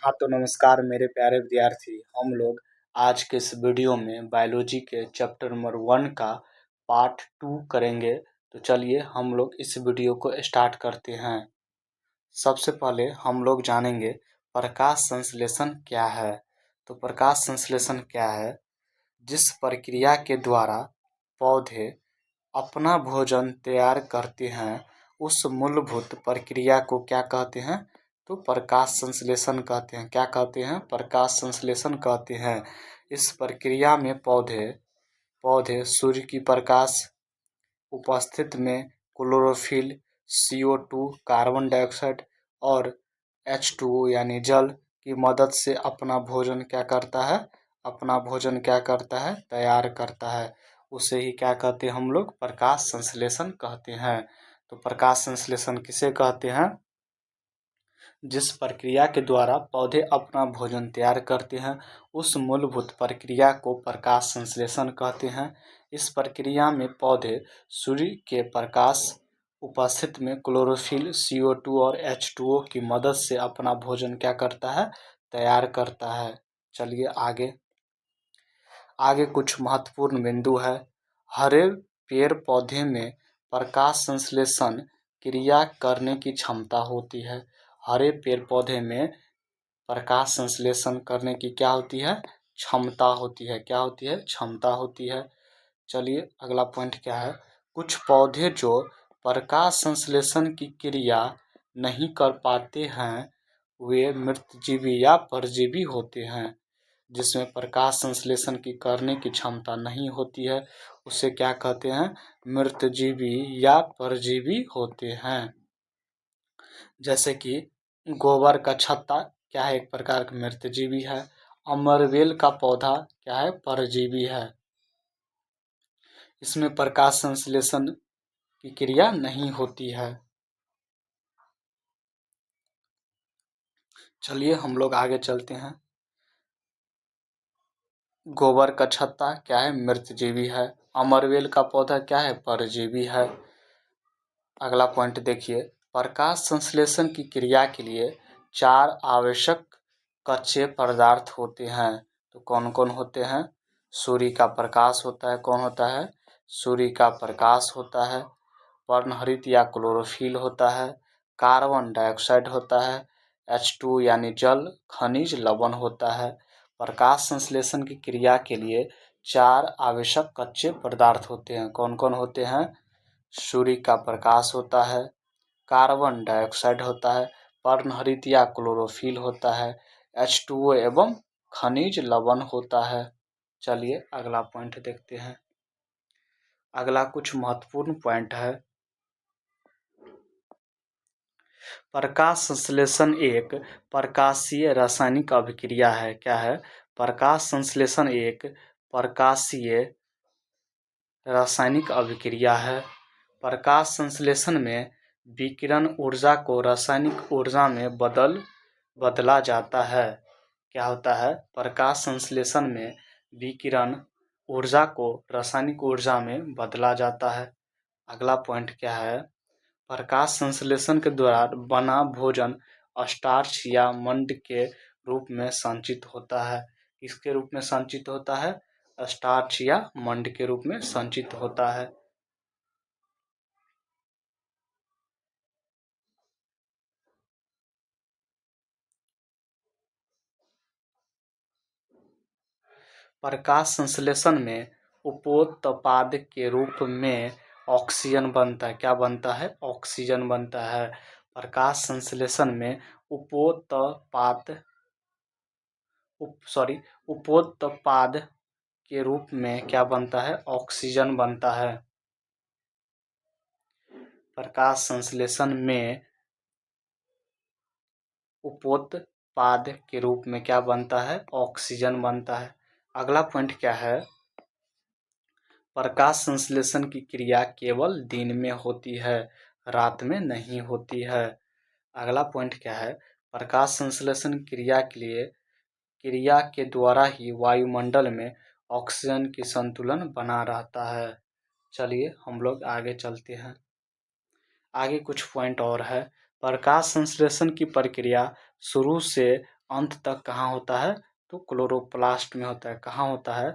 हाँ तो नमस्कार मेरे प्यारे विद्यार्थी। हम लोग आज के इस वीडियो में बायोलॉजी के चैप्टर नंबर 1 का पार्ट 2 करेंगे। तो चलिए हम लोग इस वीडियो को स्टार्ट करते हैं। सबसे पहले हम लोग जानेंगे प्रकाश संश्लेषण क्या है। तो प्रकाश संश्लेषण क्या है? जिस प्रक्रिया के द्वारा पौधे अपना भोजन तैयार करते हैं उस मूलभूत प्रक्रिया को क्या कहते हैं? तो प्रकाश संश्लेषण कहते हैं। क्या कहते हैं? प्रकाश संश्लेषण कहते हैं। इस प्रक्रिया में पौधे सूर्य की प्रकाश उपस्थित में क्लोरोफिल, CO2 कार्बन डाइऑक्साइड और H2O यानी जल की मदद से अपना भोजन क्या करता है? तैयार करता है। उसे ही क्या कहते हैं हम लोग? प्रकाश संश्लेषण कहते हैं। तो प्रकाश संश्लेषण किसे कहते हैं? जिस प्रक्रिया के द्वारा पौधे अपना भोजन तैयार करते हैं उस मूलभूत प्रक्रिया को प्रकाश संश्लेषण कहते हैं। इस प्रक्रिया में पौधे सूर्य के प्रकाश उपस्थित में क्लोरोफिल, CO2 और H2O की मदद से अपना भोजन क्या करता है? तैयार करता है। चलिए आगे कुछ महत्वपूर्ण बिंदु है। हरे पेड़ पौधे में प्रकाश संश्लेषण क्रिया करने की क्षमता होती है। हरे पेड़ पौधे में प्रकाश संश्लेषण करने की क्या होती है? क्षमता होती है। क्या होती है? क्षमता होती है। चलिए अगला पॉइंट क्या है? कुछ पौधे जो प्रकाश संश्लेषण की क्रिया नहीं कर पाते हैं वे मृतजीवी या परजीवी होते हैं। जिसमें प्रकाश संश्लेषण की करने की क्षमता नहीं होती है उसे क्या कहते हैं? मृतजीवी या परजीवी होते हैं। जैसे कि गोबर का छत्ता क्या है? एक प्रकार का मृतजीवी है। अमरवेल का पौधा क्या है? परजीवी है। इसमें प्रकाश संश्लेषण की क्रिया नहीं होती है। चलिए हम लोग आगे चलते हैं। गोबर का छत्ता क्या है? मृतजीवी है। अमरवेल का पौधा क्या है? परजीवी है। अगला पॉइंट देखिए, प्रकाश संश्लेषण की क्रिया के लिए 4 आवश्यक कच्चे पदार्थ होते हैं। तो कौन कौन होते हैं? सूर्य का प्रकाश होता है। कौन होता है? सूर्य का प्रकाश होता है। पर्णहरित या क्लोरोफिल होता है। कार्बन डाइऑक्साइड होता है। H2 यानी जल, खनिज, लवण होता है। प्रकाश संश्लेषण की क्रिया के लिए 4 आवश्यक कच्चे पदार्थ होते हैं। कौन कौन होते हैं? सूर्य का प्रकाश होता है, कार्बन डाइऑक्साइड होता है, पर्णहरित या क्लोरोफिल होता है, H2O एवं खनिज लवण होता है। चलिए अगला पॉइंट देखते हैं। अगला कुछ महत्वपूर्ण पॉइंट है। प्रकाश संश्लेषण एक प्रकाशीय रासायनिक अभिक्रिया है। क्या है? प्रकाश संश्लेषण एक प्रकाशीय रासायनिक अभिक्रिया है। प्रकाश संश्लेषण में विकिरण ऊर्जा को रासायनिक ऊर्जा में बदला जाता है। क्या होता है? प्रकाश संश्लेषण में विकिरण ऊर्जा को रासायनिक ऊर्जा में बदला जाता है। अगला पॉइंट क्या है? प्रकाश संश्लेषण के द्वारा बना भोजन स्टार्च या मंड के रूप में संचित होता है। किसके रूप में संचित होता है? स्टार्च या मंड के रूप में संचित होता है। प्रकाश संश्लेषण में उपोत्पाद के रूप में ऑक्सीजन बनता है। क्या बनता है? ऑक्सीजन बनता है। प्रकाश संश्लेषण में उपोत्पाद के रूप में क्या बनता है? ऑक्सीजन बनता है। प्रकाश संश्लेषण में उपोत्पाद के रूप में क्या बनता है? ऑक्सीजन बनता है। अगला पॉइंट क्या है? प्रकाश संश्लेषण की क्रिया केवल दिन में होती है, रात में नहीं होती है। अगला पॉइंट क्या है? प्रकाश संश्लेषण क्रिया के द्वारा ही वायुमंडल में ऑक्सीजन की संतुलन बना रहता है। चलिए हम लोग आगे चलते हैं। आगे कुछ पॉइंट और है। प्रकाश संश्लेषण की प्रक्रिया शुरू से अंत तक कहाँ होता है? तो क्लोरोप्लास्ट में होता है। कहाँ होता है?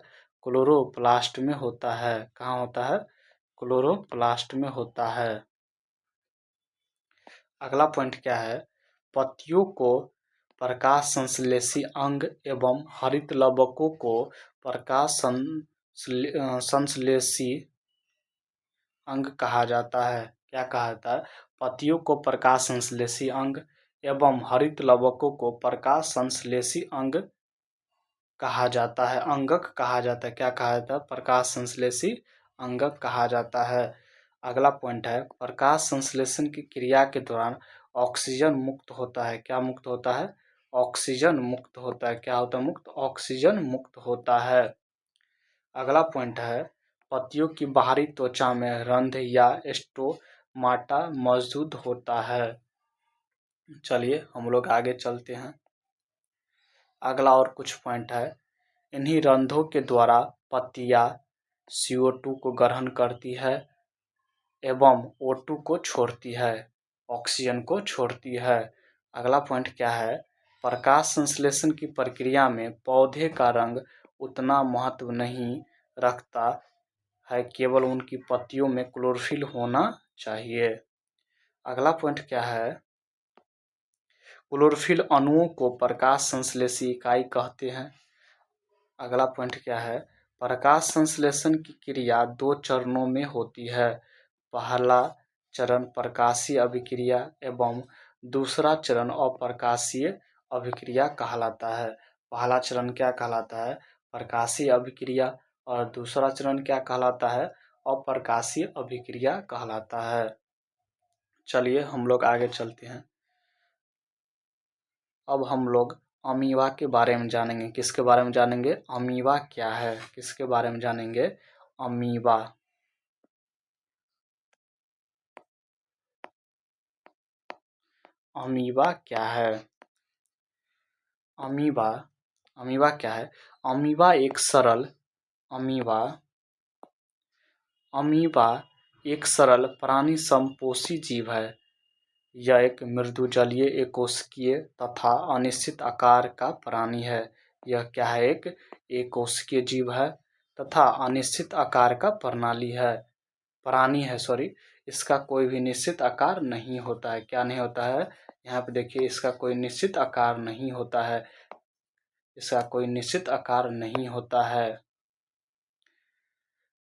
क्लोरोप्लास्ट में होता है। कहाँ होता है? क्लोरोप्लास्ट में होता है। अगला पॉइंट क्या है? पत्तियों को प्रकाश संश्लेषी अंग एवं हरित लवकों को प्रकाश संश्लेषी अंग कहा जाता है। क्या कहा जाता है? पत्तियों को प्रकाश संश्लेषी अंग एवं हरित लवकों को प्रकाश संश्लेषी अंग कहा जाता है। अंगक कहा जाता है। क्या कहा जाता है? प्रकाश संश्लेषी अंगक कहा जाता है। अगला पॉइंट है, प्रकाश संश्लेषण की क्रिया के दौरान ऑक्सीजन मुक्त होता है। क्या मुक्त होता है? ऑक्सीजन मुक्त होता है। क्या होता है मुक्त? ऑक्सीजन मुक्त होता है। अगला पॉइंट है, पत्तियों की बाहरी त्वचा में रंध्र या स्टोमाटा मौजूद होता है। चलिए हम लोग आगे चलते हैं। अगला और कुछ पॉइंट है, इन्हीं रंध्रों के द्वारा पत्तियां CO2 को ग्रहण करती है एवं O2 को छोड़ती है, ऑक्सीजन को छोड़ती है। अगला पॉइंट क्या है? प्रकाश संश्लेषण की प्रक्रिया में पौधे का रंग उतना महत्व नहीं रखता है, केवल उनकी पत्तियों में क्लोरोफिल होना चाहिए। अगला पॉइंट क्या है? क्लोरोफिल अणुओं को प्रकाश संश्लेषी इकाई कहते हैं। अगला पॉइंट क्या है? प्रकाश संश्लेषण की क्रिया दो चरणों में होती है। पहला चरण प्रकाशीय अभिक्रिया एवं दूसरा चरण अप्रकाशीय अभिक्रिया कहलाता है। पहला चरण क्या कहलाता है? प्रकाशीय अभिक्रिया, और दूसरा चरण क्या कहलाता है? अप्रकाशीय अभिक्रिया कहलाता है। चलिए हम लोग आगे चलते हैं। अब हम लोग अमीबा के बारे में जानेंगे। किसके बारे में जानेंगे? अमीबा क्या है? किसके बारे में जानेंगे? अमीबा। अमीबा क्या है? अमीबा अमीबा क्या है? अमीबा एक सरल अमीबा अमीबा एक सरल प्राणी समपोषी जीव है। यह एक मृदुजलीय एकोष्ठीय तथा अनिश्चित आकार का प्राणी है। यह क्या है? एक एकोष्ठीय जीव है तथा अनिश्चित आकार का प्राणी है। इसका कोई भी निश्चित आकार नहीं होता है। क्या नहीं होता है? यहाँ पे देखिए, इसका कोई निश्चित आकार नहीं होता है। इसका कोई निश्चित आकार नहीं होता है।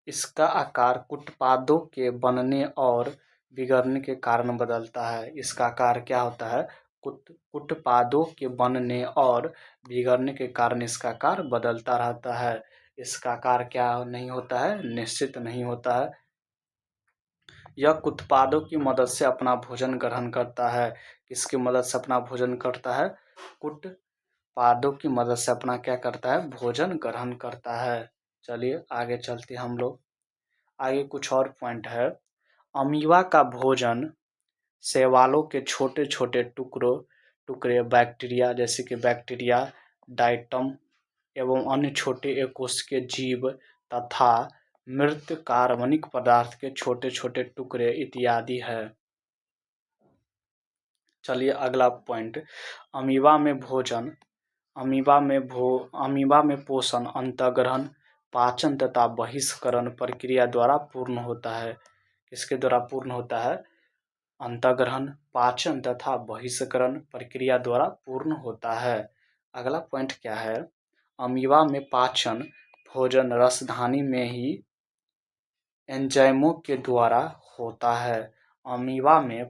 इसका आकार कुटपादों के बनने और बिगड़ने के कारण बदलता है। इसका आकार क्या होता है? कुटपादों के बनने और बिगड़ने के कारण इसका आकार बदलता रहता है। इसका आकार क्या नहीं होता है? निश्चित नहीं होता है। यह कुटपादों की मदद से अपना भोजन ग्रहण करता है। किसकी मदद से अपना भोजन करता है? कुटपादों की मदद से अपना क्या करता है? भोजन ग्रहण करता है। चलिए आगे चलते हैं हम लोग। आगे कुछ और पॉइंट है। अमीबा का भोजन शैवालों के छोटे छोटे टुकड़े बैक्टीरिया, जैसे कि बैक्टीरिया, डाइटम एवं अन्य छोटे एकोष्ठीय जीव तथा मृत कार्बनिक पदार्थ के छोटे छोटे टुकड़े इत्यादि है। चलिए अगला पॉइंट, अमीबा में भोजन अमीबा में पोषण अंतःग्रहण, पाचन तथा बहिष्करण प्रक्रिया द्वारा पूर्ण होता है। किसके द्वारा पूर्ण होता है? अंतःग्रहण, पाचन तथा बहिष्करण प्रक्रिया द्वारा पूर्ण होता है। अगला पॉइंट क्या है? अमीबा में पाचन भोजन रसधानी में ही एंजाइमों के द्वारा होता है। अमीबा में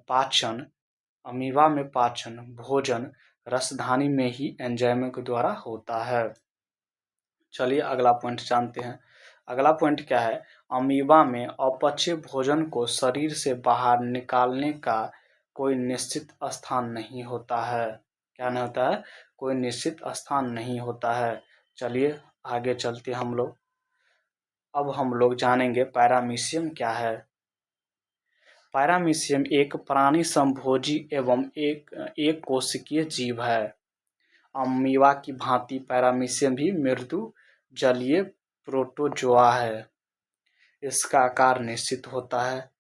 पाचन भोजन रसधानी में ही एंजाइमों के द्वारा होता है। चलिए अगला पॉइंट जानते हैं। अगला पॉइंट क्या है? अमीबा में अपचे भोजन को शरीर से बाहर निकालने का कोई निश्चित स्थान नहीं होता है। क्या नहीं होता है? कोई निश्चित स्थान नहीं होता है। चलिए आगे चलते हम लोग। अब हम लोग जानेंगे पैरामीशियम क्या है। पैरामीशियम एक प्राणी समभोजी एवं एक कोशिकीय जीव है। अमीबा की भांति पैरामीशियम भी मृदु जलीय प्रोटोजोआ है। इसका आकार निश्चित होता है।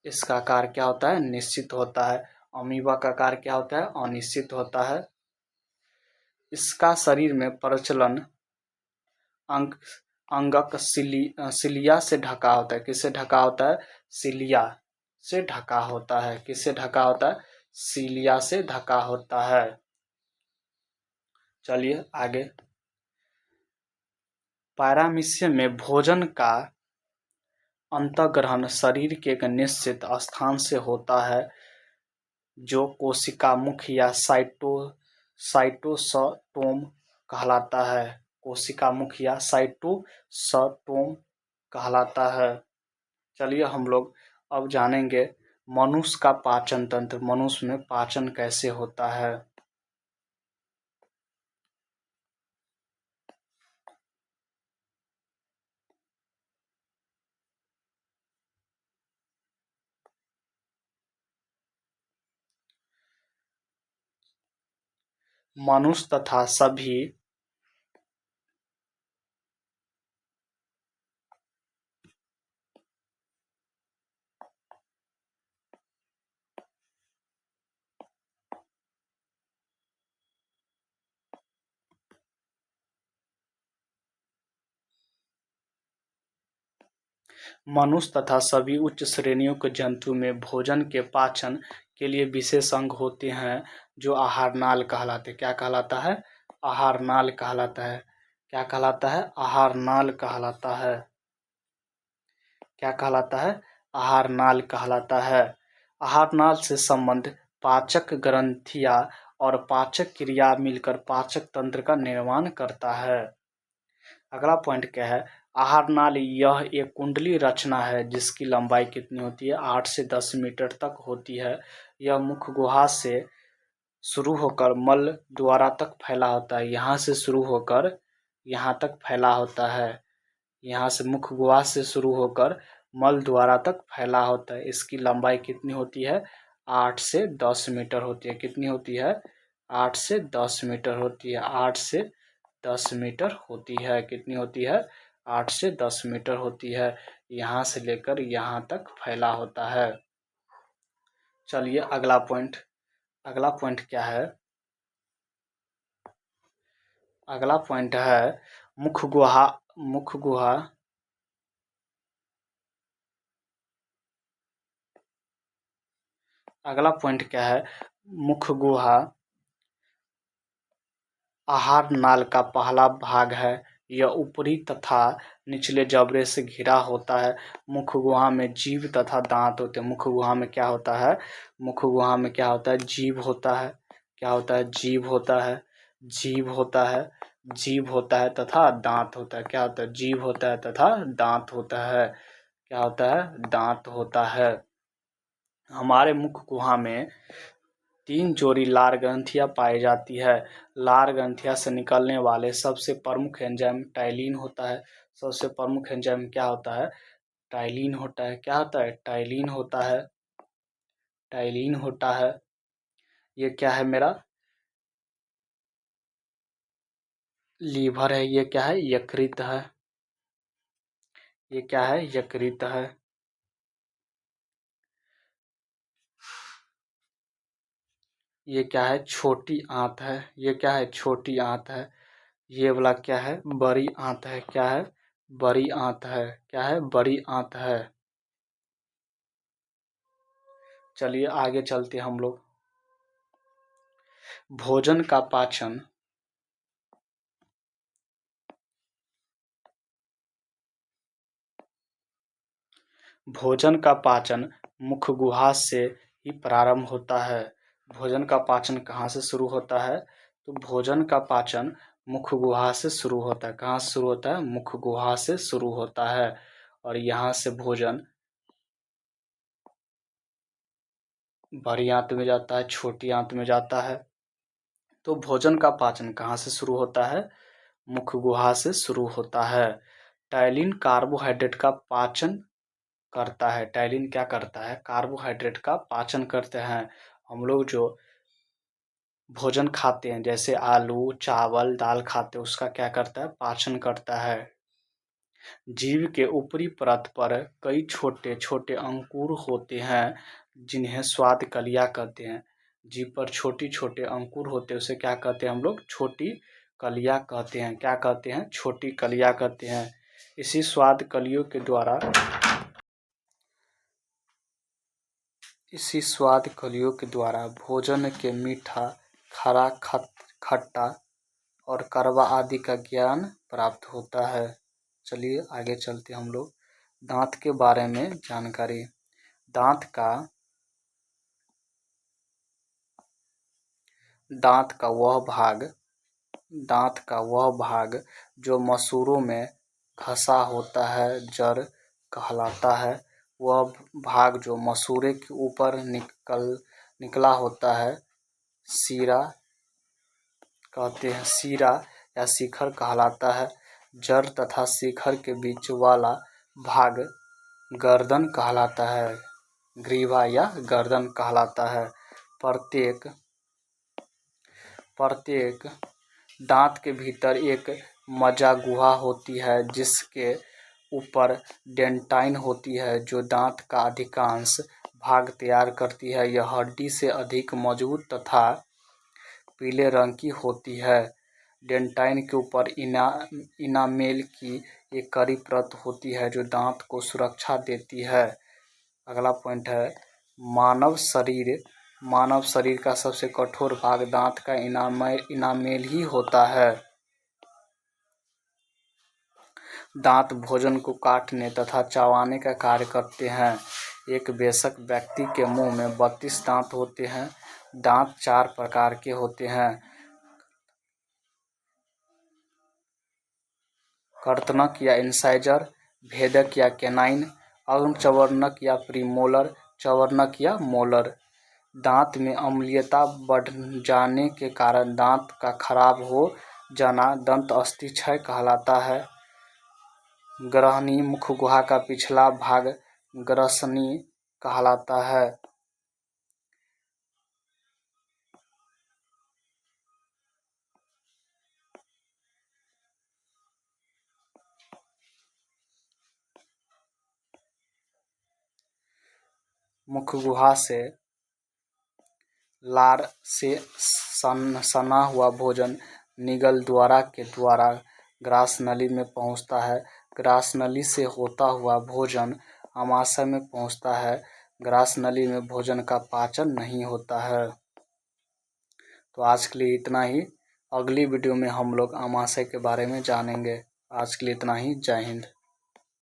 इसका आकार क्या होता है? निश्चित होता है। अमीबा का आकार क्या होता है? अनिश्चित होता है। इसका शरीर में प्रचलन अंगक सिलिया से ढका होता है। किससे ढका होता है? सिलिया से ढका होता है। किससे ढका होता है? सिलिया से ढका होता है। चलिए आगे। पैरामीशियम में भोजन का अंतर्ग्रहण शरीर के एक निश्चित स्थान से होता है जो कोशिका मुख या साइटोसोटोम कहलाता है। कोशिका मुख या साइटोसोटोम कहलाता है। चलिए हम लोग अब जानेंगे मनुष्य का पाचन तंत्र। मनुष्य में पाचन कैसे होता है। मनुष्य तथा सभी मनुष्य तथा सभी उच्च श्रेणियों के जंतु में भोजन के पाचन के लिए विशेष अंग होते हैं जो आहार नाल कहलाते हैं। क्या कहलाता है? आहार नाल कहलाता है। क्या कहलाता है? आहार नाल कहलाता है। क्या कहलाता है? आहार नाल कहलाता है। आहार नाल से संबंध पाचक ग्रंथियां और पाचक क्रिया मिलकर पाचक तंत्र का निर्माण करता है। अगला पॉइंट क्या है? आहार नाल यह एक कुंडली रचना है जिसकी लंबाई कितनी होती है? 8 से 10 मीटर तक होती है। यह मुख गुहा से शुरू होकर मल द्वारा तक फैला होता है। यहाँ से शुरू होकर यहाँ तक फैला होता है। यहाँ से मुख गुहा से शुरू होकर मल द्वारा तक फैला होता है। इसकी लंबाई कितनी होती है? 8 से 10 मीटर होती है। कितनी होती है? 8 से 10 मीटर होती है। 8 से 10 मीटर होती है। कितनी होती है? 8 से 10 मीटर होती है। यहाँ से लेकर यहाँ तक फैला होता है। चलिए अगला पॉइंट। अगला पॉइंट क्या है? अगला पॉइंट है मुख गुहा। मुख गुहा अगला पॉइंट क्या है? मुख गुहा आहार नाल का पहला भाग है। यह ऊपरी तथा निचले जबड़े से घिरा होता है। मुख गुहा में जीभ तथा दांत होते हैं। मुख गुहा में क्या होता है? मुख गुहा में क्या होता है? जीभ होता है। क्या होता है? जीभ होता है। जीभ होता है। जीभ होता है तथा दांत होता है। क्या होता है? जीभ होता है तथा दांत होता है। क्या होता है? दांत होता है। हमारे मुख गुहा में 3 जोड़ी लार ग्रंथियां पाई जाती है। लार ग्रंथियां से निकलने वाले सबसे प्रमुख एंजाइम टाइलिन होता है। सबसे प्रमुख एंजाइम क्या होता है? टाइलिन होता है। क्या होता है? टाइलिन होता है। टाइलिन होता है। ये क्या है मेरा? लीवर है। ये क्या है? यकृत है। ये क्या है? यकृत है। ये क्या है? छोटी आंत है। ये क्या है? छोटी आंत है। ये वाला क्या है? बड़ी आंत है। क्या है? बड़ी आंत है। क्या है? बड़ी आंत है। चलिए आगे चलते हम लोग। भोजन का पाचन भोजन का पाचन मुख गुहा से ही प्रारंभ होता है। भोजन का पाचन कहाँ से शुरू होता है? तो भोजन का पाचन मुख गुहा से शुरू होता है। कहाँ से शुरू होता है? मुख गुहा से शुरू होता है। और यहाँ से भोजन बड़ी आंत में जाता है, छोटी आंत में जाता है। तो भोजन का पाचन कहाँ से शुरू होता है? मुख गुहा से शुरू होता है। टाइलिन कार्बोहाइड्रेट का पाचन करता है। टाइलिन क्या करता है? कार्बोहाइड्रेट का पाचन करते हैं। हम लोग जो भोजन खाते हैं जैसे आलू, चावल, दाल खाते हैं उसका क्या करता है? पाचन करता है। जीभ के ऊपरी परत पर कई छोटे छोटे अंकुर होते हैं जिन्हें स्वाद कलियां कहते हैं। जीभ पर छोटी छोटे अंकुर होते हैं उसे क्या कहते हैं हम लोग? छोटी कलियां कहते हैं। क्या कहते हैं? छोटी कलियां कहते हैं। इसी स्वाद कलियों के द्वारा भोजन के मीठा, खरा, खट्टा और कड़वा आदि का ज्ञान प्राप्त होता है। चलिए आगे चलते हम लोग दांत के बारे में जानकारी। दांत का वह भाग जो मसूड़ों में घसा होता है जड़ कहलाता है। वह भाग जो मसूड़े के ऊपर निकला होता है शीरा कहते हैं। शीरा या शिखर कहलाता है। जड़ तथा शिखर के बीच वाला भाग गर्दन कहलाता है। ग्रीवा या गर्दन कहलाता है। प्रत्येक दांत के भीतर एक मज्जा गुहा होती है जिसके ऊपर डेंटाइन होती है जो दांत का अधिकांश भाग तैयार करती है। यह हड्डी से अधिक मजबूत तथा पीले रंग की होती है। डेंटाइन के ऊपर इनामेल की एक कड़ी परत होती है जो दांत को सुरक्षा देती है। अगला पॉइंट है मानव शरीर का सबसे कठोर भाग दांत का इनामेल ही होता है। दांत भोजन को काटने तथा चबाने का कार्य करते हैं। एक वयस्क व्यक्ति के मुंह में 32 दांत होते हैं। दांत 4 प्रकार के होते हैं: कर्तनक या इंसाइजर, भेदक या कैनाइन, अग्रचर्वणक या प्रीमोलर, चर्वणक या मोलर। दांत में अम्लीयता बढ़ जाने के कारण दांत का खराब हो जाना दंत अस्थि क्षय कहलाता है। ग्रहणी मुख गुहा का पिछला भाग ग्रसनी कहलाता है। मुख गुहा से लार से सना हुआ भोजन निगल द्वारा के द्वारा ग्रास नली में पहुंचता है। ग्रास नली से होता हुआ भोजन आमाशय में पहुंचता है। ग्रास नली में भोजन का पाचन नहीं होता है। तो आज के लिए इतना ही। अगली वीडियो में हम लोग आमाशय के बारे में जानेंगे। आज के लिए इतना ही। जय हिंद।